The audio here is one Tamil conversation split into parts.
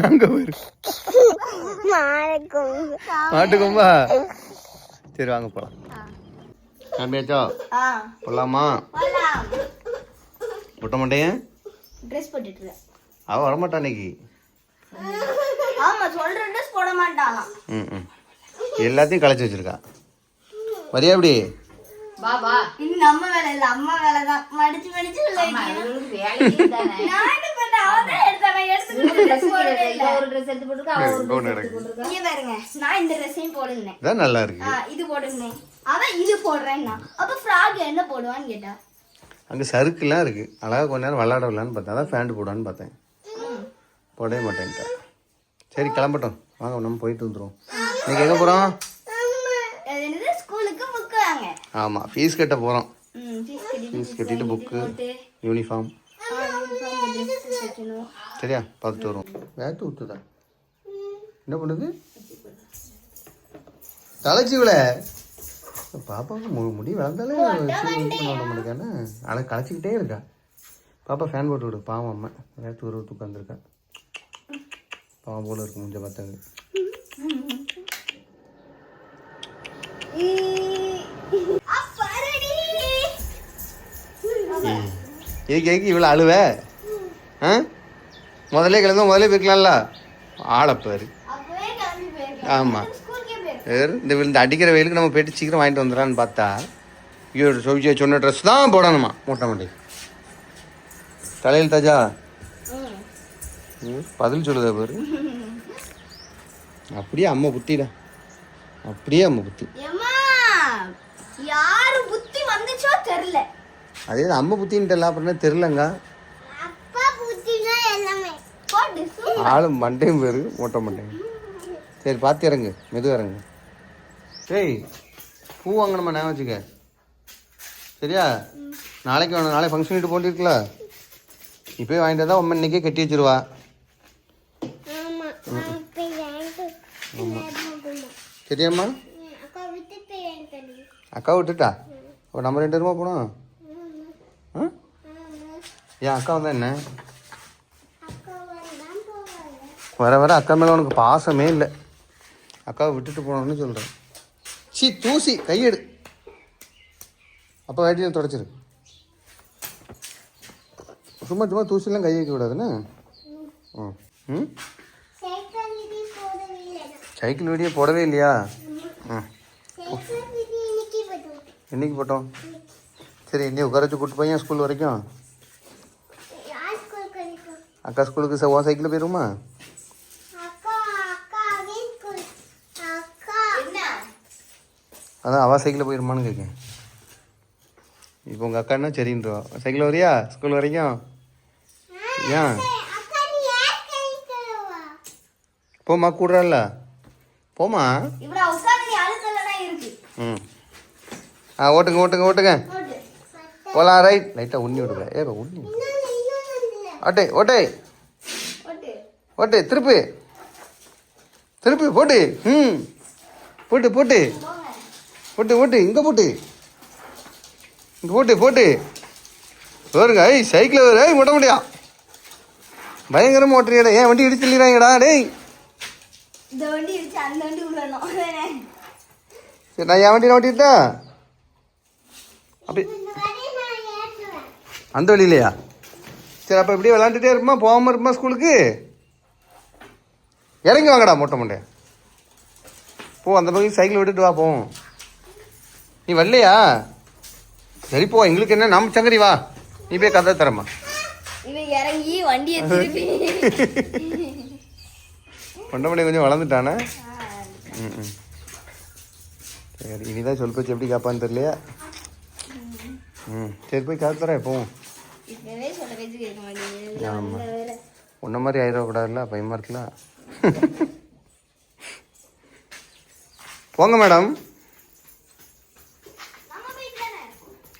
அங்க போயிரு மாட்டுக்கும்பா. சரி வாங்க போலாம். கிளம்பியாச்சோ? போலாமா? முட்ட மாட்டேன். ட்ரெஸ் போட்டுட்டு அவ வரமாட்டா இன்னைக்கு. ஆமா சொல்ற ட்ரெஸ் போட மாட்டாளாம். எல்லாத்தையும் களைச்சு வச்சிருக்கா. வரியா அப்படி? பாபா இது நம்ம வேலை இல்ல, அம்மா வேலை தான். மடிச்சு மடிச்சு உள்ள வைக்கணும். வேலையே தானே. நான் என்ன பண்ண? அவன் எடுத்து ட்ரெஸ் போடவே இல்ல. ஒரு ட்ரெஸ் எடுத்து போட்டுக்க, அவ ஒரு ட்ரெஸ் எடுத்து போட்டுக்க. இங்க பாருங்க, நான் இந்த ட்ரெஸ்ஸையும் போடுனேன். இதான் நல்லா இருக்கு. இது போடுனேன். அவன் இது போடுறேன்னா அப்ப ஃப்ராக் என்ன போடுவான்னு கேட்டா. அங்க சறுக்குலாம் இருக்கு. அழகா கொஞ்ச நேரம் விளையாட விடலான்னு பார்த்தேன். அதான் பேண்ட் போடுவான்னு பார்த்தேன். போடவே மாட்டேன்ட்டா. சரி கிளம்பட்டும் வாங்க, நம்ம போயிட்டு வந்துடுவோம். இன்னைக்கு எங்க போறோம்? ஸ்கூலுக்கு புக் வாங்க. ஆமா ஃபீஸ் கட்ட போறோம். ஃபீஸ் கட்டிட்டு புக்கு யூனிஃபார்ம் சரியா பார்த்துட்டு வருவோம். வேட்டு விட்டுதா என்ன பண்ணுது? தலைச்சிவில பாப்பாவுக்கு முடி வளர்ந்தாலே பண்ண முடியாதுன்னு அதை களைச்சிக்கிட்டே இருக்கா. பாப்பா ஃபேன் போட்டு விடு. பாவம் அம்மா வேட்டு ஒரு உட்காந்துருக்கா. பாவம் போல இருக்கு முடிஞ்ச பார்த்தாங்க. ஏக்கு இவ்வளோ அழுவ? முதல்ல கிளம்ப முதல்ல போய்க்கலாம்ல. ஆளப்பாரு. ஆமாம் இந்த அடிக்கிற வெயிலுக்கு நம்ம போயிட்டு சீக்கிரம் வாங்கிட்டு வந்துடலான்னு பார்த்தா இவ சொன்ன ட்ரெஸ் தான் போடணுமா மூட்டை மாட்டி. தலையில் தாஜா பதில் சொல்லுதா பாரு. அப்படியே அம்மா புத்திடா. அப்படியே அம்மா புத்தி. யாரு புத்தி வந்துச்சோ தெரியல. அதே அம்மா புத்தின்ட்டு அப்புறம் தெரியலங்க. ஆளும் மண்டையும் பேரு மூட்டை மண்டையும். சரி பார்த்து இறங்கு, மெதுவாக இறங்கு. டேய் பூ வாங்கணுமா நான் வச்சுக்க சரியா? நாளைக்கு வேணும். நாளைக்கு ஃபங்க்ஷன் வீட்டு போட்டிருக்கல, இப்போயே வாங்கிட்டு தான் அம்மா இன்னைக்கே கட்டி வச்சிருவா. சரியாம்மா? அக்கா விட்டுட்டா? அப்போ நம்ம 2 பேருமா போனோம்? ஏன் அக்கா வந்தா என்ன? வர வர அக்கா மேலே உனக்கு பாசமே இல்லை. அக்காவை விட்டுட்டு போனோம்னு சொல்கிறேன். தூசி கையெடு. அப்போ வேட்டியில் தொடச்சிரு. சும்மா சும்மா தூசிலாம் கை வைக்க விடாதுன்னு. ம் சைக்கிள் வீடியோ போடவே இல்லையா? இன்னைக்கு போட்டோம். சரி இன்னும் உட்கார வச்சு கூப்பிட்டு போய் ஸ்கூல் வரைக்கும். அக்கா ஸ்கூலுக்கு உன் சைக்கிளில் போயிருமா? அதான் அவள் சைக்கிளில் போயிருமான்னு கேட்கேன். இப்போ உங்கள் அக்கா என்ன சரின்றா? சைக்கிள் வரியா ஸ்கூல் வரைக்கும்? ஏன் போமா கூடுறால போமா. ஓட்டுங்க ஓட்டுங்க ஓட்டுங்க போகலாம். ரைட் லைட்டாக உண்ணி விடுங்க. உண்ணி ஓட்டே ஓட்டே ஓட்டு திருப்பி திருப்பி போட்டு போட்டு போட்டு போட்டு போட்டு இங்கே போட்டு இங்கே போட்டு போட்டு வருங்க. சைக்கிள் வரு முட்ட முடியா பயங்கரமாக ஓட்டுறியடா. ஏன் வண்டி இடிச்சு சொல்லிடுறாங்கடா? டேய் சரி நான் என் வண்டியில் ஓட்டிட்டா அப்படி அந்த வழியிலையா? சரி அப்போ இப்படியே விளாண்டுட்டே இருப்போமா போகாமல் இருப்போமா ஸ்கூலுக்கு? இறங்கி வாங்கடா மொட்டை மண்டையா. போ அந்த பக்கம் சைக்கிள் விட்டுட்டு வா போவோம். நீ வரலையா? சரி போ, எங்களுக்கு என்ன நம்ம சங்கரி வா, நீ போய் கதை தரமா. இறங்கி வண்டியை திருப்பி மண்டை கொஞ்சம் வளர்ந்துட்டானே. சரி இனிதான் சொல் பேச்சு எப்படி காப்பான்னு தெரியலையா? சரி போய் காத்து தரேன் போவோம். ஆமாம் உன்ன மாதிரி ஆயிடக்கூடாதுல்ல, பயமா இருக்கலாம். போங்க மேடம்.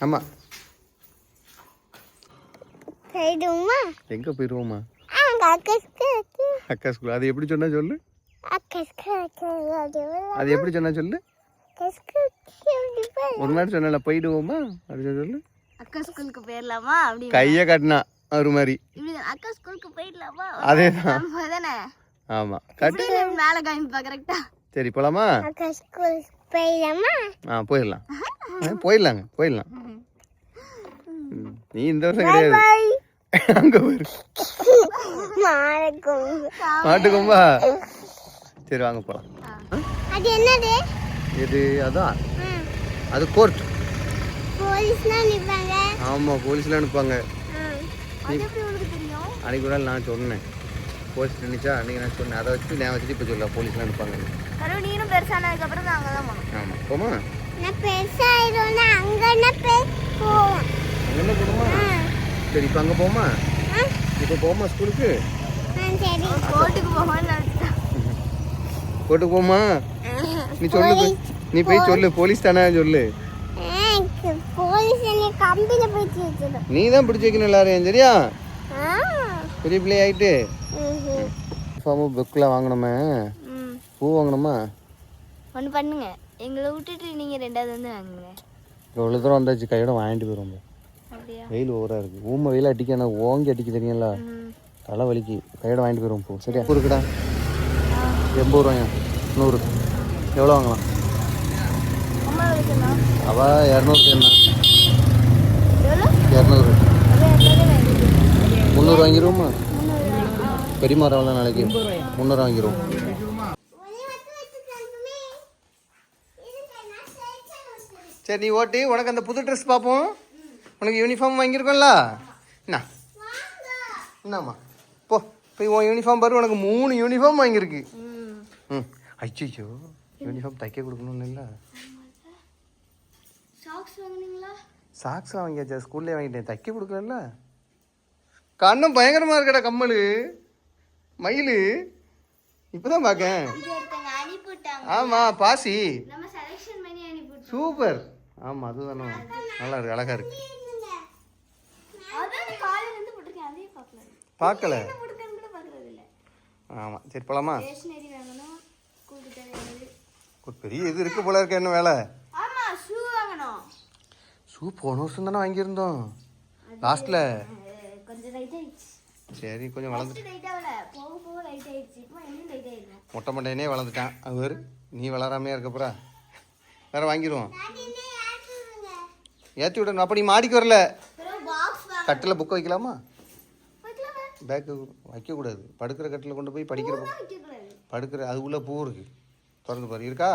ஆமாம் எங்கே போயிடுவோமா? அக்கா ஸ்கூல். அது எப்படி சொன்னா சொல்லு? அது எப்படி சொன்னா சொல்லு? ஒரு மாதிரி சொன்ன போயிடுவோமா அப்படின்னு சொல்லு. அக்கா ஸ்கூலுக்கு போயிடலாமா? கையை காட்டினா ஒரு மாதிரி. அக்கா ஸ்கூலுக்கு போயிடலாமா? அதேதான். தானே. ஆமா கட்டு மேல காமிப்பா கரெக்டா. சரி போலாமா? அக்கா ஸ்கூலுக்கு போயிடலாமா? போயிடலாம். போயிடலாம். நீ இந்த வருஷம் கிடையாது. அங்க போயிரு. மாட்டுக்கும்பா. சரி வாங்க போலாம். அது என்னது? இது அதான். அது கோர்ட். போலீஸ்லாம் நிப்பாங்க. ஆமா போலீஸ்லாம் நிப்பாங்க. அது எப்படி உங்களுக்கு தெரியும்? அன்னைக்கு கூட நான் சொன்னேன். போலீஸ் நினைச்சா அன்னைக்கு நான் சொன்னேன். அதை வச்சு நான் வச்சுட்டு இப்போ சொல்லலாம் போலீஸ்லாம் நிப்பாங்க. கரு நீனும் பெருசானதுக்கு அப்புறம் தான் அங்க தான் போறோம். ஆமா போமா? நான் பெருசாயிரோனா அங்க போவோம். அங்க போணுமா? சரி இப்போ அங்கே போமா? இப்போ போமா ஸ்கூலுக்கு? சரி கோர்ட்டுக்கு போவோம்னு நினைச்சேன். கோர்ட்டுக்கு போமா? நீ சொல்லு. நீ போய் சொல்லு போலீஸ் தானே சொல்லு. போலீஸ் என்ன கம்பில பிடிச்சு வச்சிரு. நீ தான் பிடிச்சு வைக்கணும் எல்லாரையும் சரியா? பெரிய பிள்ளை ஆயிட்டு. யூனிஃபார்ம் புக்லாம் வாங்கணுமே. பூ வாங்கணுமா? ஒன்று பண்ணுங்க, எங்களை விட்டுட்டு நீங்கள் ரெண்டாவது வந்து வாங்குங்க. எவ்வளோ தூரம் வந்தாச்சு கையோட வாங்கிட்டு போயிடுவோம். அப்படியா? வெயில் ஓவராக இருக்குது. ஊமை வெயில் அடிக்க எனக்கு ஓங்கி அடிக்க தெரியும்ல, தலை வலிக்கு. கையோட வாங்கிட்டு போயிடுவோம் பூ சரியா? பூ இருக்குடா 80 ரூபாயா 100. எவ்வளோ வாங்கலாம்? அவள் 200 என்ன? 200. 300 வாங்கிடுவோமா? பெரியமா வரவள நாளைக்கு 300 வாங்கிடுவோம். சரி நீ ஓட்டி உனக்கு அந்த புது ட்ரெஸ் பார்ப்போம். உனக்கு யூனிஃபார்ம் வாங்கியிருக்கோம்ல. என்னம்மா போ போய் உன் யூனிஃபார்ம் பாரு. உனக்கு 3 யூனிஃபார்ம் வாங்கியிருக்கு. ஐயோ யூனிஃபார்ம் தைக்க கொடுக்கணும்னு இல்லை. சாக்ஸ்லாம் வாங்கியாச்சா? ஸ்கூல்லே வாங்கிட்டேன். தைக்க கொடுக்கல. கண்ணும் பயங்கரமாக இருக்கடா கம்மல் மயில். இப்போதான் பார்க்கேன். ஆமாம் பாசி சூப்பர். ஆமாம் அதுதானே நல்லா இருக்கு அழகா இருக்கு. பார்க்கல. ஆமாம் சரி போலாமா? பெரிய இது இருக்கு போல இருக்க. என்ன வேலை? ஷூ போன வருஷம் தானே வாங்கியிருந்தோம் லாஸ்ட்ல. சரி கொஞ்சம் வளர்ந்து மொட்டை மண்டையனே வளர்ந்துட்டான் அவர். நீ வளராமையா இருக்கப்பறா வேற வாங்கிடுவோம். ஏற்றி விடணும். அப்போ நீ மாடிக்கு வரல. கட்டில் புக் வைக்கலாமா? பேக்கு வைக்கக்கூடாது. படுக்கிற கட்டில் கொண்டு போய் படிக்கிற படுக்கிற அது உள்ள பூ இருக்கு. திறந்து பாரு இருக்கா?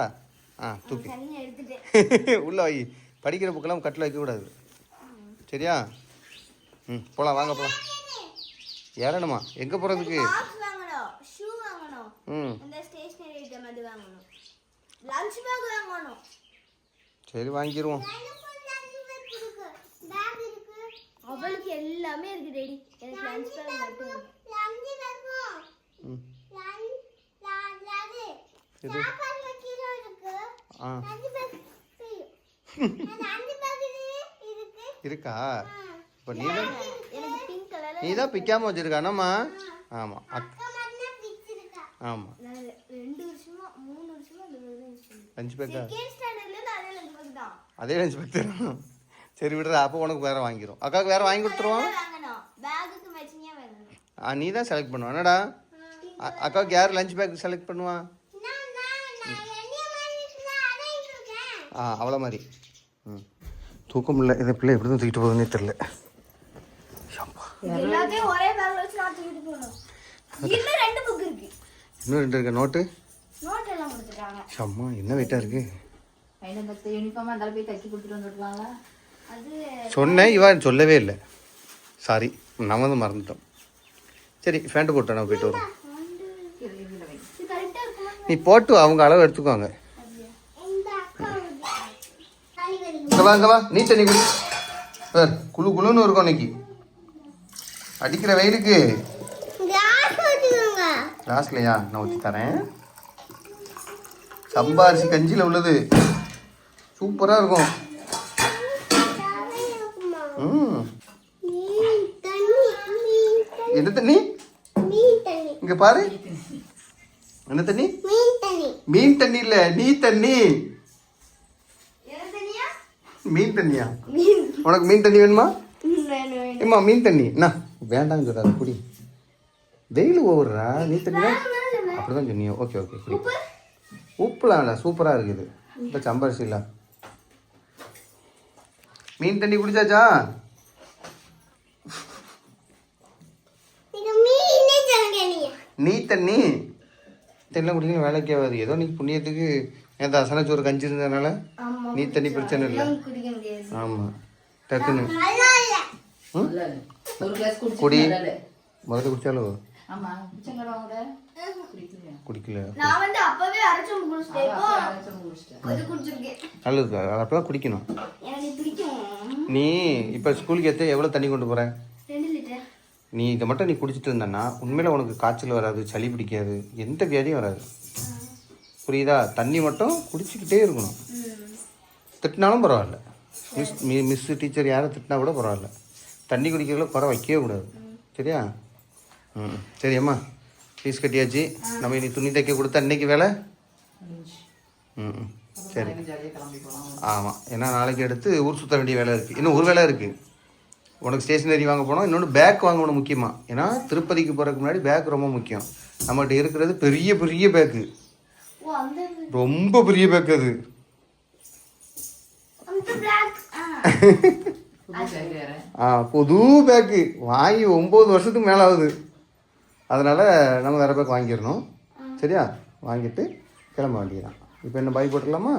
தூக்கி உள்ள வை. படிக்கிற புக்கெல்லாம் கட்டில் வைக்கக்கூடாது சரியா? போகலாம் வாங்க போகலாம். ஏறணுமா? எங்கே போகிறதுக்கு? சரி வாங்கிடுவோம். அவளுக்கு எல்லாமே இருக்கு டேடி. எனக்கு லஞ்ச் பேக் மட்டும் இது இருக்கா? இப்போ நீ தான் பிக்காம வச்சிருக்கானம்மா. ஆமாம் ஆமாம் 2 வருஷமா 3 வருஷமா லஞ்ச் பேக்கா? அதே லஞ்ச் பேக் தரும். சரி விடுற. அப்போ உனக்கு வேற வாங்கிடும். அக்காவுக்கு வேற வாங்கி கொடுத்துருவான். நீ தான் செலக்ட் பண்ணுவா என்னடா? அக்காவுக்கு யார் லஞ்ச் பேக் செலக்ட் பண்ணுவா? அவ்வளோ மாதிரி. தூக்கம் இல்லை. இந்த பிள்ளை எப்படி தான் தூக்கிட்டு போகுதுன்னே தெரில. இன்னும் 2 இருக்கு நோட்டு. அம்மா என்ன வெயிட்டாக இருக்கு. சொன்னேன் இவா சொல்லவே இல்லை. சாரி நம்ம வந்து மறந்துட்டோம். சரி ஃபேண்ட்டு போட்டோம். நான் போயிட்டு வரோம். நீ போட்டு அவங்க அளவு எடுத்துக்குவாங்க. இங்கே வா நீ தண்ணி குடி. குழு குழுன்னு இருக்கும் அன்னைக்கு அடிக்கிற வெயிலுக்கு. லாஸ்ட்லையா நான் ஊற்றி தரேன். சம்பா அரிசி கஞ்சியில் உள்ளது சூப்பராக இருக்கும். என்ன தண்ணி? இங்க பாரு. என்ன தண்ணி? மீன் தண்ணி இல்ல நீ தண்ணி. மீன் தண்ணியா? உனக்கு மீன் தண்ணி வேணுமா? ஏம்மா மீன் தண்ணி என்ன வேண்டாம்னு சொல்லாத குடி. வெயில் ஓவர்றா நீ தண்ணி அப்படிதான் சொன்னியோ. ஓகே ஓகே குடி. உப்புலாம் இல்லை, சூப்பராக இருக்குது. இப்போ சம்பரிசி இல்லை. மீன் தண்ணி குடிச்சாச்சா? நீ தண்ணி தெரியல குடிக்கணும், வேலைக்கே ஆகாது. ஏதோ நீ புண்ணியத்துக்கு நேற்று அசனச்சோறு கஞ்சி இருந்ததுனால நீ தண்ணி பிரச்சனை இல்லை. ஆமாம் டக்குன்னு குடி. முதல்ல குடிச்சாலும் குடிக்கல நல்லது. அப்பதான் குடிக்கணும். நீ இப்போ ஸ்கூலுக்கு எவ்வளோ தண்ணி கொண்டு போற? நீ இதை மட்டும் நீ குடிச்சிட்டு இருந்தன்னா உண்மையில உனக்கு காய்ச்சல் வராது, சளி பிடிக்காது, எந்த வியாதியும் வராது. புரியுதா? தண்ணி மட்டும் குடிச்சிக்கிட்டே இருக்கணும். திட்டினாலும் பரவாயில்ல, மிஸ்ஸு டீச்சர் யாரும் திட்டினா கூட பரவாயில்ல, தண்ணி குடிக்கிறதுல குறை வைக்கவே கூடாது. சரியா? ம் சரி அம்மா, ஃபீஸ் கட்டியாச்சு. நம்ம இனி துணி தைக்க கொடுத்தா இன்னைக்கு வேலை. ம் சரி. ஆமாம், ஏன்னா நாளைக்கு எடுத்து ஊர் சுற்ற வேண்டிய வேலை இருக்குது. இன்னும் ஒரு வேலை இருக்குது. உனக்கு ஸ்டேஷ்னரி வாங்க போனோம், இன்னொன்று பேக் வாங்கணும் முக்கியமாக. ஏன்னா திருப்பதிக்கு போகிறதுக்கு முன்னாடி பேக் ரொம்ப முக்கியம். நம்மகிட்ட இருக்கிறது பெரிய பெரிய பேக்கு, ரொம்ப பெரிய பேக். அது புது பேக்கு வாங்கி 9 வருஷத்துக்கு மேலே ஆகுது. அதனால் நம்ம வேறு பேக் வாங்கிடணும். சரியா? வாங்கிட்டு கிளம்ப வேண்டியதான். இப்போ என்ன பாய் போட்டுடலாமா?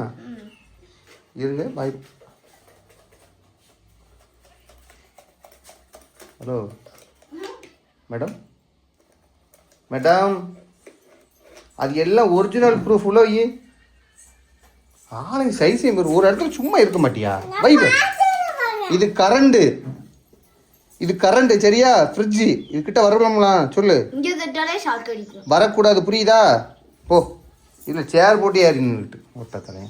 இருங்க பாய். ஹலோ மேடம், மேடம் அது எல்லாம் ஒரிஜினல் ப்ரூஃப் உள்ள வை. ஆளுங்க சைஸ் ஒரு இடத்துல சும்மா இருக்க மாட்டியா? வை. இது கரண்டு, இது கரண்ட். சரியா? ஃப்ரிட்ஜு இதுக்கிட்ட வரலாம்லாம் சொல்லு. வரக்கூடாது, புரியுதா? போ. இதில் சேர் போட்டு ஏறி நின்றுட்டு ஒட்ட தரேன்.